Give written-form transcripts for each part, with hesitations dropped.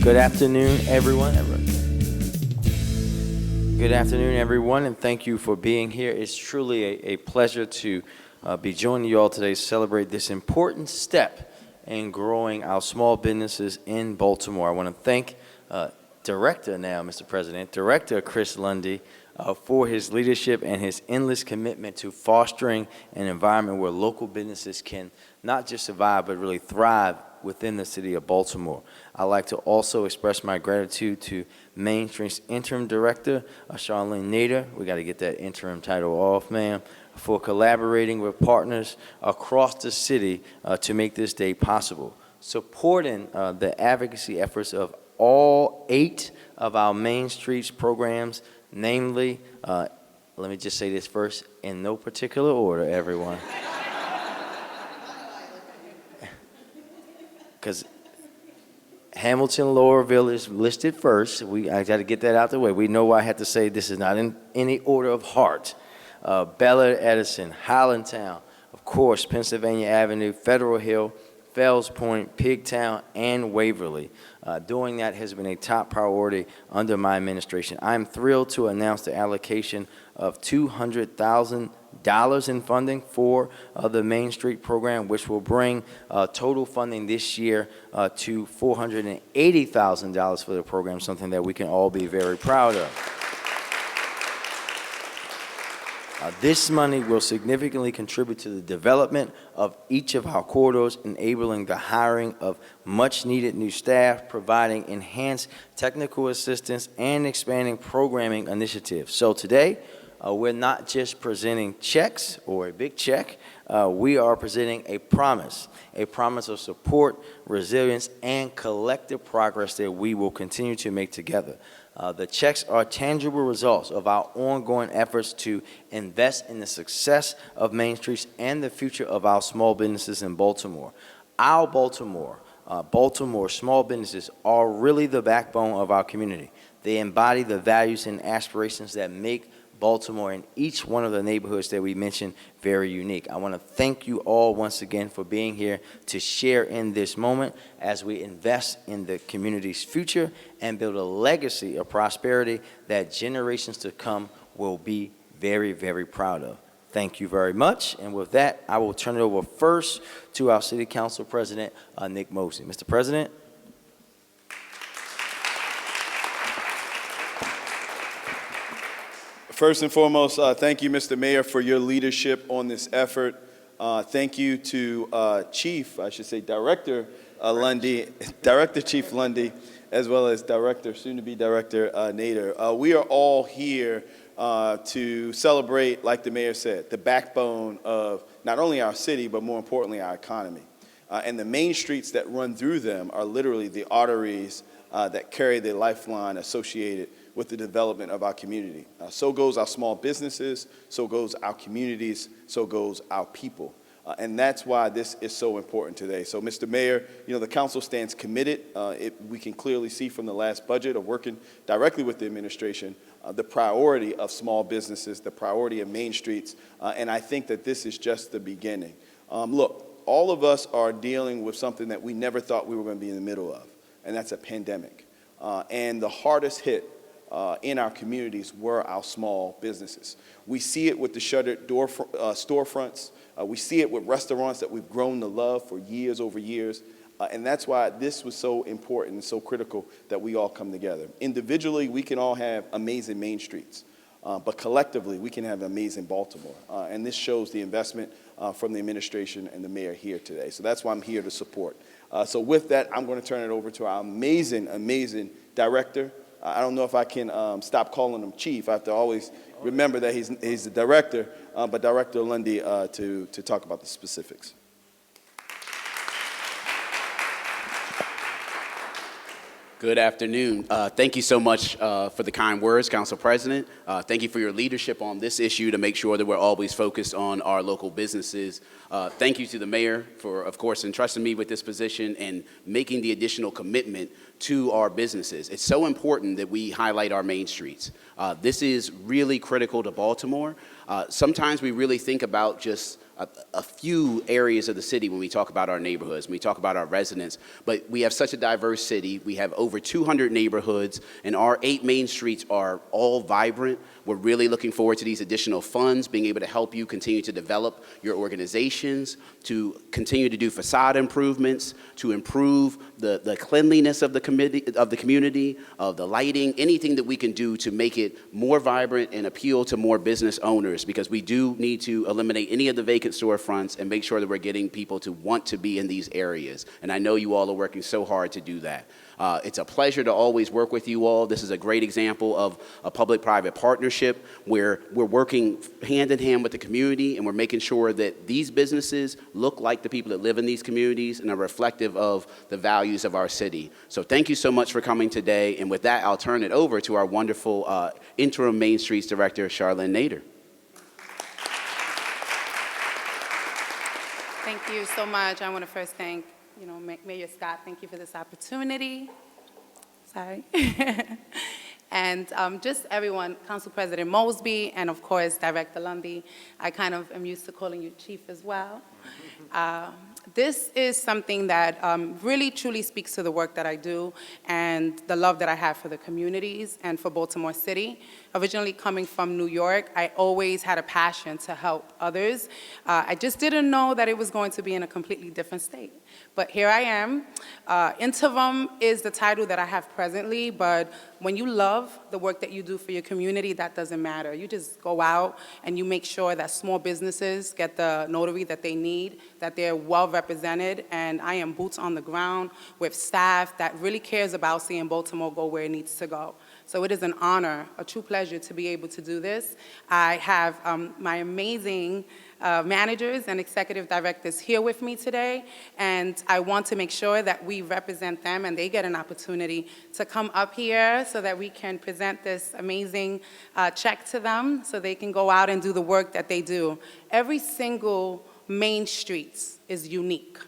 Good afternoon, everyone. Good afternoon, everyone, and thank you for being here. It's truly a pleasure to be joining you all today to celebrate this important step in growing our small businesses in Baltimore. I want to thank Director Chris Lundy, for his leadership and his endless commitment to fostering an environment where local businesses can not just survive, but really thrive within the city of Baltimore. I'd like to also express my gratitude to Main Street's interim director, Charlene Nader. We got to get that interim title off, ma'am, for collaborating with partners across the city to make this day possible. Supporting the advocacy efforts of all 8 of our Main Street's programs, namely, let me just say this first, in no particular order, everyone. Because Hamilton Laurelville is listed first. I got to get that out the way. We know why I had to say this is not in any order of heart. Bella Edison, Highlandtown, of course, Pennsylvania Avenue, Federal Hill, Fells Point, Pigtown, and Waverly. Doing that has been a top priority under my administration. I'm thrilled to announce the allocation of $200,000 in funding for the Main Street program, which will bring total funding this year to $480,000 for the program, something that we can all be very proud of. This money will significantly contribute to the development of each of our corridors, enabling the hiring of much-needed new staff, providing enhanced technical assistance, and expanding programming initiatives. So today, we're not just presenting checks or a big check. We are presenting a promise of support, resilience, and collective progress that we will continue to make together. The checks are tangible results of our ongoing efforts to invest in the success of Main Street and the future of our small businesses in Baltimore. Our Baltimore small businesses are really the backbone of our community. They embody the values and aspirations that make Baltimore and each one of the neighborhoods that we mentioned very unique. I want to thank you all once again for being here to share in this moment as we invest in the community's future and build a legacy of prosperity that generations to come will be very, very proud of. Thank you very much. And with that, I will turn it over first to our City Council President, Nick Mosley. Mr. President. First and foremost, thank you, Mr. Mayor, for your leadership on this effort. Thank you to Director Lundy, Director Chief Lundy, as well as soon-to-be Director Nader. We are all here to celebrate, like the mayor said, the backbone of not only our city, but more importantly, our economy. And the main streets that run through them are literally the arteries that carry the lifeline associated with the development of our community. So goes our small businesses, so goes our communities, so goes our people. And that's why this is so important today. So, Mr. Mayor, the council stands committed. We can clearly see from the last budget of working directly with the administration, the priority of small businesses, the priority of Main Streets, and I think that this is just the beginning. Look, all of us are dealing with something that we never thought we were going to be in the middle of, and that's a pandemic. And the hardest hit in our communities were our small businesses. We see it with the shuttered storefronts. We see it with restaurants that we've grown to love for years over years. And that's why this was so important and so critical that we all come together. Individually, we can all have amazing Main Streets, but collectively, we can have amazing Baltimore. And this shows the investment from the administration and the mayor here today. So that's why I'm here to support. So with that, I'm going to turn it over to our amazing, amazing director. I don't know if I can stop calling him chief. I have to always remember that he's the director, but Director Lundy to talk about the specifics. Good afternoon. Thank you so much for the kind words, Council President. Thank you for your leadership on this issue to make sure that we're always focused on our local businesses. Thank you to the mayor for, of course, entrusting me with this position and making the additional commitment to our businesses. It's so important that we highlight our main streets. This is really critical to Baltimore. Sometimes we really think about just a few areas of the city when we talk about our neighborhoods, when we talk about our residents. But we have such a diverse city. We have over 200 neighborhoods, and our 8 main streets are all vibrant. We're really looking forward to these additional funds, being able to help you continue to develop your organizations, to continue to do facade improvements, to improve the cleanliness of the community, of the lighting, anything that we can do to make it more vibrant and appeal to more business owners, because we do need to eliminate any of the vacant storefronts and make sure that we're getting people to want to be in these areas. And I know you all are working so hard to do that. It's a pleasure to always work with you all. This is a great example of a public-private partnership where we're working hand in hand with the community, and we're making sure that these businesses look like the people that live in these communities and are reflective of the values of our city. So thank you so much for coming today. And with that, I'll turn it over to our wonderful interim Main Streets Director, Charlene Nader. Thank you so much. I want to first thank, Mayor Scott. Thank you for this opportunity. Sorry. And just everyone, Council President Mosby, and of course, Director Lundy. I kind of am used to calling you Chief as well. This is something that really truly speaks to the work that I do and the love that I have for the communities and for Baltimore City. Originally coming from New York, I always had a passion to help others. I just didn't know that it was going to be in a completely different state. But here I am. Interim is the title that I have presently, but when you love the work that you do for your community, that doesn't matter. You just go out and you make sure that small businesses get the notary that they need, that they're well represented, and I am boots on the ground with staff that really cares about seeing Baltimore go where it needs to go. So it is an honor, a true pleasure to be able to do this. I have my amazing managers and executive directors here with me today, and I want to make sure that we represent them and they get an opportunity to come up here so that we can present this amazing check to them so they can go out and do the work that they do. Every single main street is unique.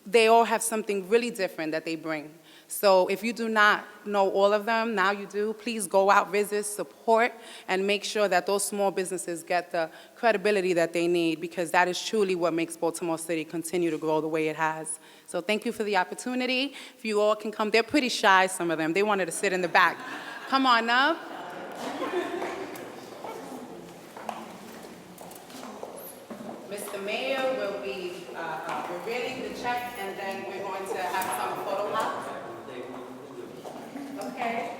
They all have something really different that they bring. So if you do not know all of them, now you do, please go out, visit, support, and make sure that those small businesses get the credibility that they need, because that is truly what makes Baltimore City continue to grow the way it has. So thank you for the opportunity. If you all can come, they're pretty shy, some of them. They wanted to sit in the back. Come on up. Mr. Mayor will be revealing the check, and then we're going to have some photo ops. Okay.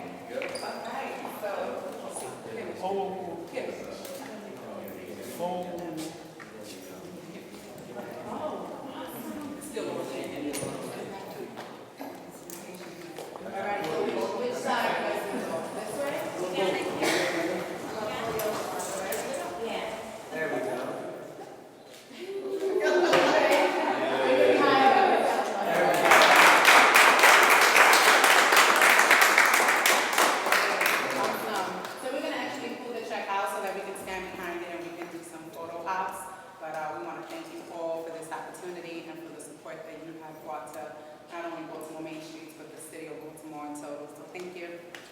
All right. So, which side does it go? This way? Yeah. There we go.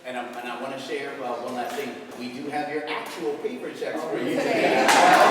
And I want to share one last thing. We do have your actual paper checks for you today.